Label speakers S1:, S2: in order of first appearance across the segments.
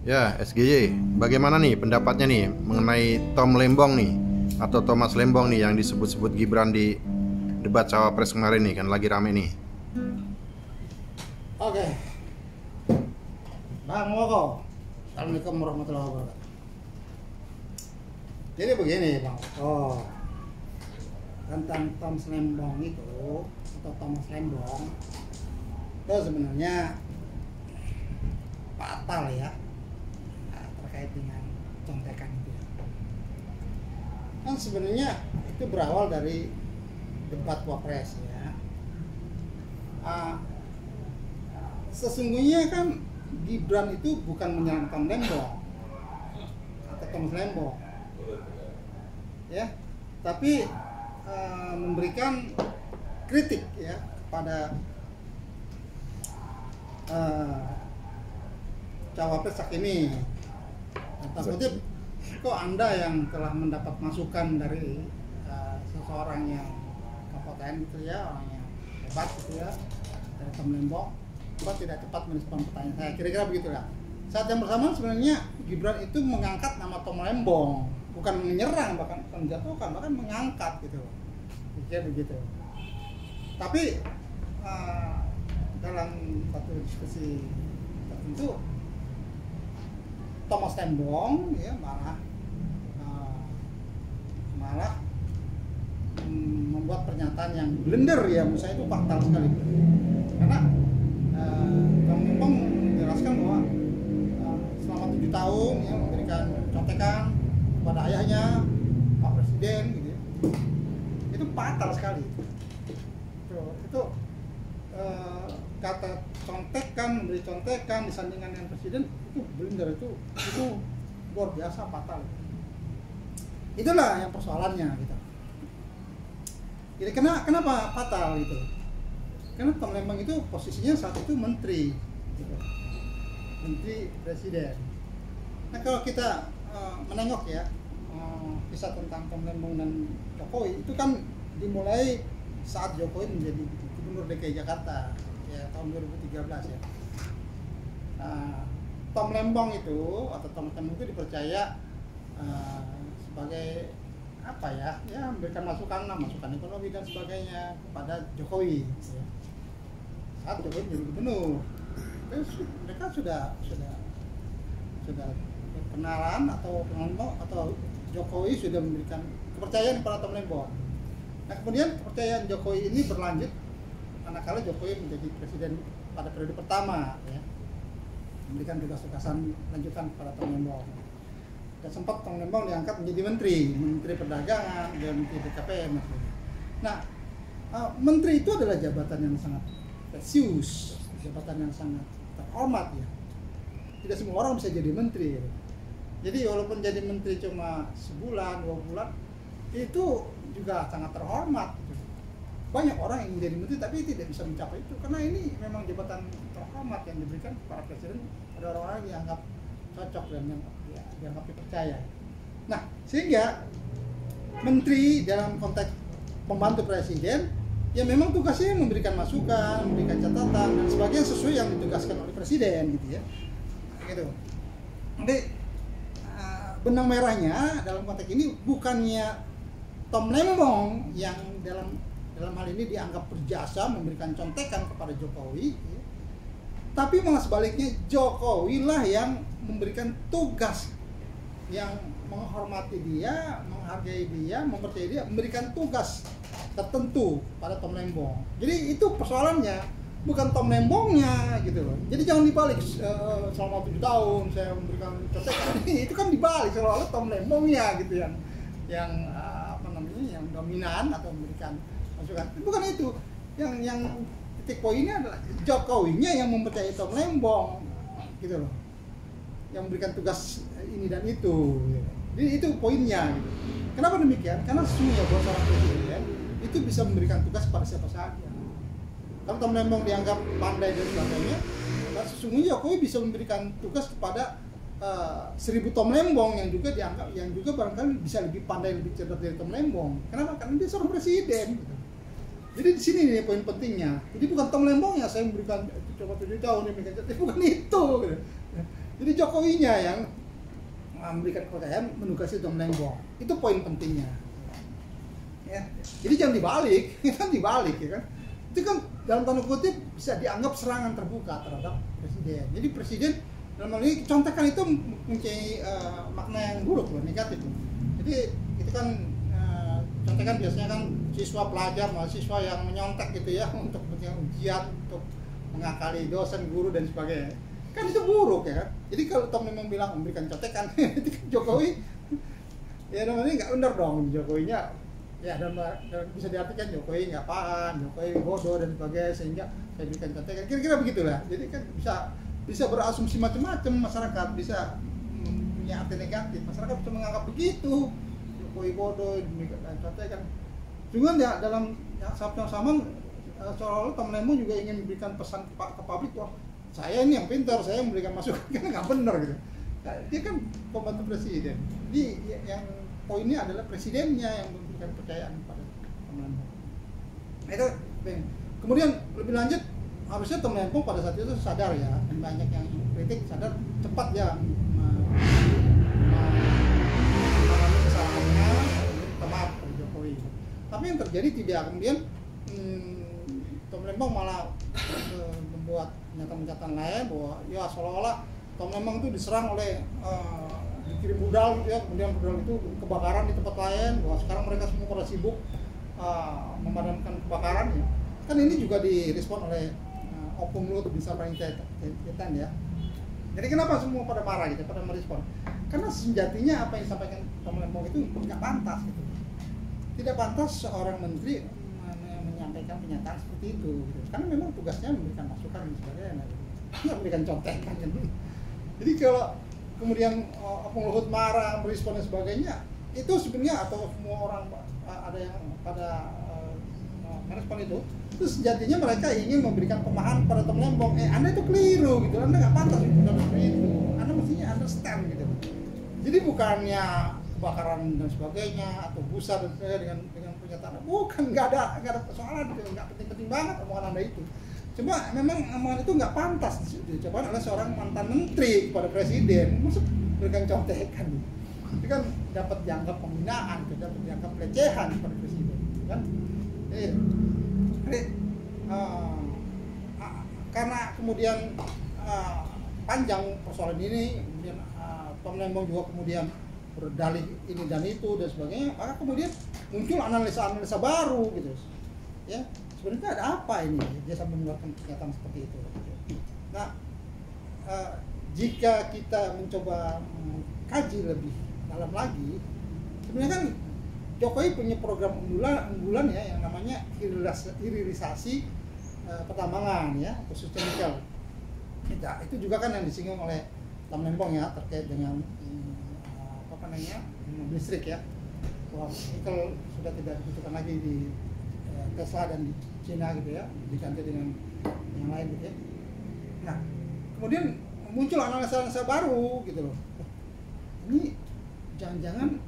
S1: Ya, SGY, bagaimana nih pendapatnya nih mengenai Tom Lembong nih atau Thomas Lembong nih yang disebut-sebut Gibran di debat cawapres kemarin nih, kan lagi rame nih.
S2: Oke, Bang Moko. Assalamualaikum warahmatullahi wabarakatuh. Jadi begini, Bang. Tentang Tom Lembong itu atau Thomas Lembong itu sebenarnya fatal ya, terkait dengan contekan itu. Kan sebenarnya itu berawal dari debat wapres ya. Sesungguhnya kan Gibran itu bukan menyerang Tom Lembong atau Thomas Lembong ya, tapi memberikan kritik ya kepada cawapres saat ini. Tanda kutip, kok Anda yang telah mendapat masukan dari seseorang yang kompeten gitu ya, orang yang hebat gitu ya, dari Tom Lembong, kok tidak cepat merespon pertanyaan saya, kira-kira begitulah. Saat yang bersamaan sebenarnya Gibran itu mengangkat nama Tom Lembong, bukan menyerang, bahkan menjatuhkan, bahkan mengangkat gitu, kira begitu. Tapi dalam satu diskusi tertentu, Thomas Lembong ya malah membuat pernyataan yang blunder ya, menurut saya itu fatal sekali. Karena Tom Lembong menjelaskan bahwa selama 7 tahun ya memberikan contekan kepada ayahnya Pak Presiden gitu ya. Itu fatal sekali. Itu kata contekan, memberi contekan disandingkan dengan presiden, itu blunder, itu luar biasa fatal. Itulah yang persoalannya gitu. Jadi kenapa fatal gitu? Karena Tom Lembong itu posisinya saat itu menteri gitu. Menteri presiden. Nah, kalau kita menengok ya kisah tentang Tom Lembong dan Jokowi, itu kan dimulai saat Jokowi menjadi Gubernur DKI Jakarta ya tahun 2013 ya. Nah, Tom Lembong itu atau Tom Lembong itu dipercaya sebagai apa ya memberikan masukan ekonomi dan sebagainya kepada Jokowi ya. Saat Jokowi menjadi gubernur, terus mereka sudah berkenalan atau Jokowi sudah memberikan kepercayaan kepada Tom Lembong. Nah, kemudian kepercayaan Jokowi ini berlanjut manakala Jokowi menjadi presiden pada periode pertama ya, memberikan tugas-tugasan lanjutan kepada Tom Lembong. Dan sempat Tom Lembong diangkat menjadi menteri perdagangan dan menteri BKPM. Nah, menteri itu adalah jabatan yang sangat presius, jabatan yang sangat terhormat ya. Tidak semua orang bisa jadi menteri. Jadi walaupun jadi menteri cuma sebulan, 2 bulan, itu juga sangat terhormat. Banyak orang yang menjadi menteri tapi tidak bisa mencapai itu, karena ini memang jabatan terhormat yang diberikan para presiden pada orang-orang yang dianggap cocok dan yang dianggap dipercaya. Nah, sehingga menteri dalam konteks pembantu presiden ya memang tugasnya memberikan masukan, memberikan catatan dan sebagainya sesuai yang ditugaskan oleh presiden gitu ya. Gitu. Jadi benang merahnya dalam konteks ini bukannya Tom Lembong yang dalam hal ini dianggap berjasa memberikan contekan kepada Jokowi ya. Tapi malah sebaliknya Jokowi lah yang memberikan tugas, yang menghormati dia, menghargai dia, mempercayai dia, memberikan tugas tertentu pada Tom Lembong. Jadi itu persoalannya, bukan Tom Lembongnya gitu loh. Jadi jangan dibalik, selama 7 tahun saya memberikan contekan, itu kan dibalik seolah-olah Tom Lembongnya gitu yang yang dominan atau memberikan masukan. Bukan itu. Yang titik poinnya adalah Jokowinya yang mempercayai Tom Lembong gitu loh, yang memberikan tugas ini dan itu gitu. Jadi itu poinnya gitu. Kenapa demikian? Karena sesungguhnya buat seorang presiden itu bisa memberikan tugas pada siapa saja. Kalau Tom Lembong dianggap pandai dan sebagainya, nah sesungguhnya Jokowi bisa memberikan tugas kepada 1000 Tom Lembong yang juga barangkali bisa lebih pandai, lebih cerdas dari Tom Lembong. Kenapa? Karena dia seorang presiden gitu. Jadi di sini nih poin pentingnya. Jadi bukan Tom Lembong ya saya memberikan coba 7 tahun ini, bukan itu gitu. Jadi Jokowinya yang memberikan kepercayaan menugasi Tom Lembong. Itu poin pentingnya. Ya. Jadi jangan dibalik, kan dibalik ya kan. Itu kan dalam tanda kutip bisa dianggap serangan terbuka terhadap presiden. Jadi presiden dalam hal ini contekan itu mempunyai makna yang buruk loh, negatif loh. Jadi itu kan contekan biasanya kan siswa pelajar, mahasiswa yang menyontek gitu ya untuk kepentingan ujian, untuk mengakali dosen, guru dan sebagainya. Kan itu buruk ya kan. Jadi kalau Tom memang bilang memberikan contekan, itu kan Jokowi ya namanya nggak benar dong Jokowinya. Ya dan bisa diartikan Jokowi nggak paham, Jokowi bodoh dan sebagainya sehingga saya berikan contekan. Kira-kira begitulah. Jadi kan bisa berasumsi macam-macam, masyarakat bisa punya arti negatif. Masyarakat bisa menganggap begitu. Jokowi bodoh dan contekan. Cuma ya dalam sama seolah-olah Tom Lembong juga ingin memberikan pesan ke publik, wah saya ini yang pintar, saya memberikan masukan, kan nggak benar gitu. Nah, dia kan pembantu presiden. Jadi yang poinnya adalah presidennya yang memberikan kepercayaan pada Tom Lembong. Nah, itu kemudian lebih lanjut harusnya Tom Lembong pada saat itu sadar ya, dan banyak yang kritik sadar cepat ya mengalami kesalahannya, minta maaf kepada Jokowi. Tapi yang terjadi tidak, kemudian Tom Lembong malah membuat pernyataan-pernyataan lain bahwa ya seolah-olah Tom Lembong itu diserang oleh dikirim rudal gitu ya, kemudian rudal itu kebakaran di tempat lain, bahwa sekarang mereka semua pada sibuk memadamkan kebakaran ya. Kan ini juga direspon oleh Opung Luhut Binsar Panjaitan ya. Jadi kenapa semua pada marah gitu, pada merespon? Karena sejatinya apa yang disampaikan Tom Lembong itu tidak pantas gitu. Tidak pantas seorang menteri menyampaikan pernyataan seperti itu gitu. Karena memang tugasnya memberikan masukan dan sebagainya gitu. Nggak memberikan contekan gitu. Jadi kalau kemudian Opung Luhut marah, merespon dan sebagainya, itu sebenarnya atau semua orang ada yang pada merespon itu sejatinya mereka ingin memberikan pemahaman pada Tom Lembong, Anda itu keliru gitu, Anda nggak pantas seperti itu, Anda mestinya understand gitu. Jadi bukannya kebakaran dan sebagainya atau busa dan sebagainya dengan pernyataan, bukan, nggak ada persoalan gitu, nggak penting-penting banget omongan Anda itu. Cuma memang omongan itu nggak pantas diucapkan oleh seorang mantan menteri kepada presiden, maksud berikan contekan gitu. Itu kan dapat dianggap penghinaan, dapat dianggap pelecehan kepada presiden, kan? Jadi, karena kemudian panjang persoalan ini, kemudian Tom Lembong juga kemudian berdalih ini dan itu dan sebagainya, maka kemudian muncul analisa-analisa baru gitu, ya sebenarnya ada apa ini dia sampai mengeluarkan pernyataan seperti itu. Nah, jika kita mencoba kaji lebih dalam lagi, sebenarnya kan Jokowi punya program unggulan ya yang namanya hilirisasi pertambangan ya, khususnya nikel. Itu juga kan yang disinggung oleh Tom Lembong ya terkait dengan mobil listrik ya. Bahwa nikel sudah tidak dibutuhkan lagi di Tesla dan di Cina gitu ya, diganti dengan yang lain gitu ya. Nah, kemudian muncul analisa-analisa baru gitu loh. Ini jangan-jangan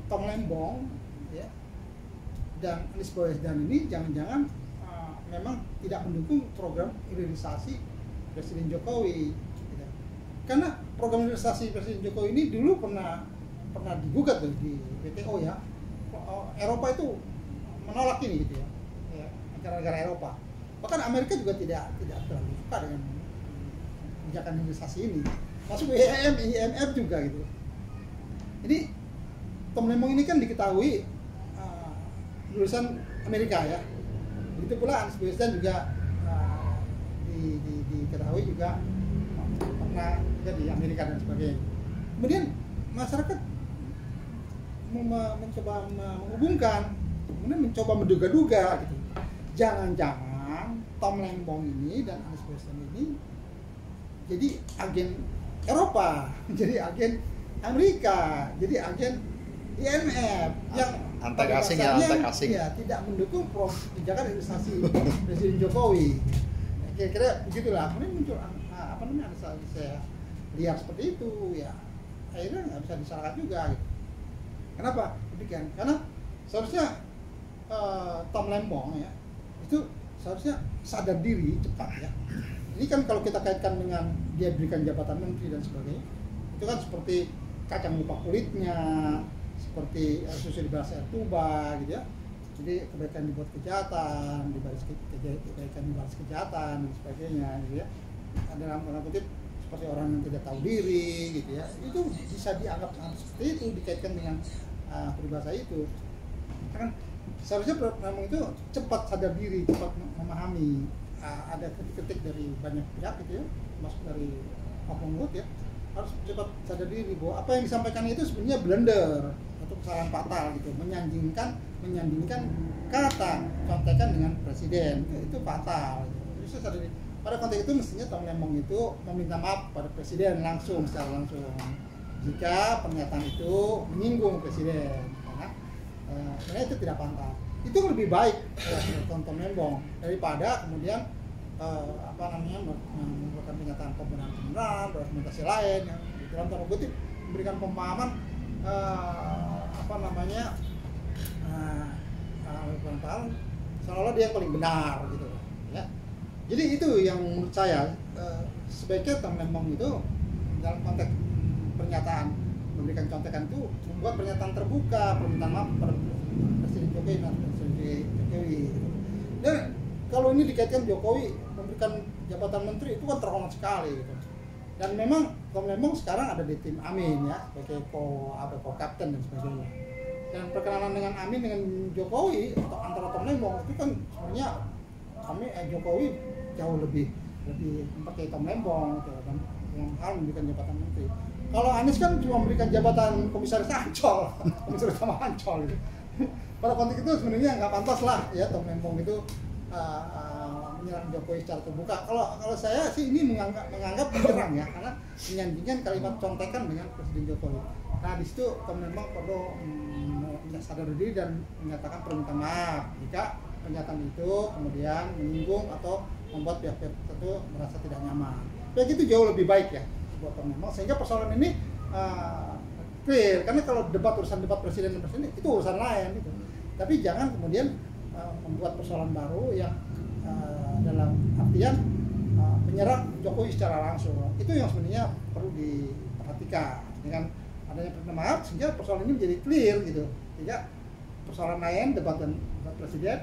S2: Tom Lembong ya dan Anies Baswedan ini jangan-jangan memang tidak mendukung program hilirisasi Presiden Jokowi gitu. Karena program hilirisasi Presiden Jokowi ini dulu pernah digugat di WTO ya. Eropa itu menolak ini gitu ya, negara-negara Eropa. Bahkan Amerika juga tidak terlalu suka dengan kebijakan hilirisasi ini. Masuk IMF juga gitu. Jadi Tom Lembong ini kan diketahui lulusan Amerika ya. Begitu pula Anies Baswedan juga diketahui juga pernah juga di Amerika dan sebagainya. Kemudian masyarakat mencoba menghubungkan, kemudian mencoba menduga-duga gitu. Jangan-jangan Tom Lembong ini dan Anies Baswedan ini jadi agen Eropa, jadi agen Amerika, jadi agen IMF yang
S1: antek asing ya,
S2: tidak mendukung kebijakan hilirisasi Presiden Jokowi. Kira-kira begitulah. Kemudian muncul analisa liar seperti itu ya, akhirnya nggak bisa disalahkan juga gitu. Kenapa? Demikian. Karena seharusnya Tom Lembong ya itu seharusnya sadar diri cepat ya. Ini kan kalau kita kaitkan dengan dia berikan jabatan menteri dan sebagainya. Itu kan seperti kacang lupa kulitnya, seperti susu di balas air tuba gitu ya. Jadi kebaikan dibuat kejahatan, kebaikan dibalas kejahatan dan sebagainya gitu ya. Dalam tanda kutip seperti orang yang tidak tahu diri gitu ya. Itu bisa dianggap seperti itu, dikaitkan dengan peribahasa itu. Kan seharusnya memang itu cepat sadar diri, cepat memahami. Ada kritik dari banyak pihak gitu ya, masuk dari oknum ya, harus cepat sadar diri bahwa apa yang disampaikan itu sebenarnya blunder atau kesalahan fatal gitu, menyandingkan kata contekan dengan presiden, itu fatal gitu. Jadi sadar diri. Pada konteks itu mestinya Tom Lembong itu meminta maaf pada presiden secara langsung jika pernyataan itu menyinggung presiden, karena sebenarnya itu tidak pantas. Itu lebih baik Tom Lembong daripada kemudian membuat pernyataan pembenaran, berargumentasi lain yang dalam tanda kutip memberikan pemahaman seolah-olah dia yang paling benar gitu ya. Jadi itu yang menurut saya sebaiknya Tom Lembong itu dalam konteks pernyataan memberikan contekan itu membuat pernyataan terbuka, permintaan maaf pada Presiden Jokowi dan Presiden Jokowi. Dan kalau ini dikaitkan Jokowi memberikan jabatan menteri itu kan terhormat sekali gitu. Dan memang Tom Lembong sekarang ada di tim Amin ya, sebagai co-kapten dan sebagainya. Dan perkenalan dengan Amin dengan Jokowi atau antara Tom Lembong itu kan sebenarnya Jokowi jauh lebih memakai Tom Lembong gitu, dan dengan hal memberikan jabatan menteri. Kalau Anies kan cuma memberikan jabatan komisaris Ancol, komisaris utama Ancol gitu. Pada konteks itu sebenarnya nggak pantas lah ya Tom Lembong itu menyerang Jokowi secara terbuka. Kalau saya sih ini menganggap menyerang ya, karena menyandingkan kalimat contekan dengan Presiden Jokowi. Nah di situ Tom Lembong perlu sadar diri dan menyatakan permintaan maaf jika pernyataan itu kemudian menyinggung atau membuat pihak-pihak tertentu merasa tidak nyaman. Ya itu jauh lebih baik ya buat Tom Lembong, sehingga persoalan ini clear. Karena kalau urusan debat presiden dan presiden itu urusan lain gitu. Tapi jangan kemudian membuat persoalan baru yang dalam artian menyerang Jokowi secara langsung. Itu yang sebenarnya perlu diperhatikan dengan adanya permintaan maaf, sehingga persoalan ini menjadi clear gitu. Sehingga persoalan lain debat dan presiden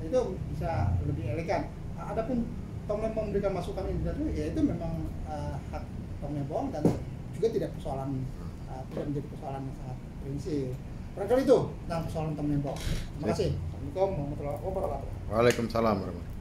S2: itu bisa lebih elegan. Adapun Tom Lembong memberikan masukan ini dan ya itu memang hak Tom Lembong dan juga tidak menjadi persoalan yang sangat prinsip. Barangkali itu tentang persoalan Tom Lembong. Terima kasih. Assalamualaikum warahmatullahi wabarakatuh.
S1: Waalaikumsalam warahmatullahi wabarakatuh.